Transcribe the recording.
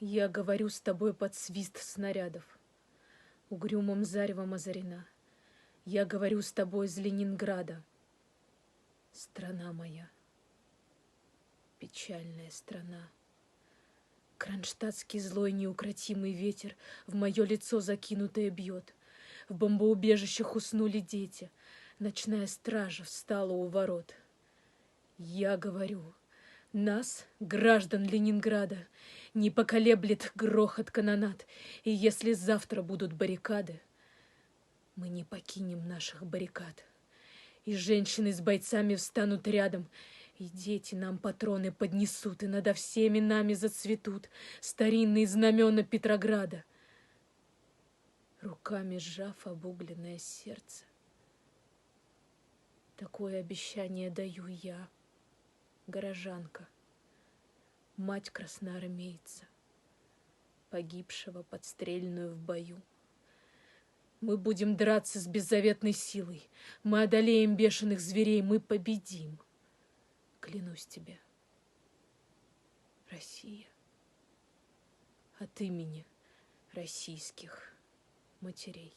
Я говорю с тобой под свист снарядов, угрюмым заревом озарена. Я говорю с тобой из Ленинграда. Страна моя, печальная страна. Кронштадтский злой неукротимый ветер в мое лицо закинутое бьет. В бомбоубежищах уснули дети. Ночная стража встала у ворот. Я говорю, нас, граждан Ленинграда, не поколеблет грохот канонад, и если завтра будут баррикады, мы не покинем наших баррикад. И женщины с бойцами встанут рядом, и дети нам патроны поднесут, и надо всеми нами зацветут старинные знамена Петрограда. Руками сжав обугленное сердце, такое обещание даю я, горожанка, мать красноармейца, погибшего подстрельную в бою. Мы будем драться с беззаветной силой, мы одолеем бешеных зверей, мы победим. Клянусь тебе, Россия, от имени российских матерей.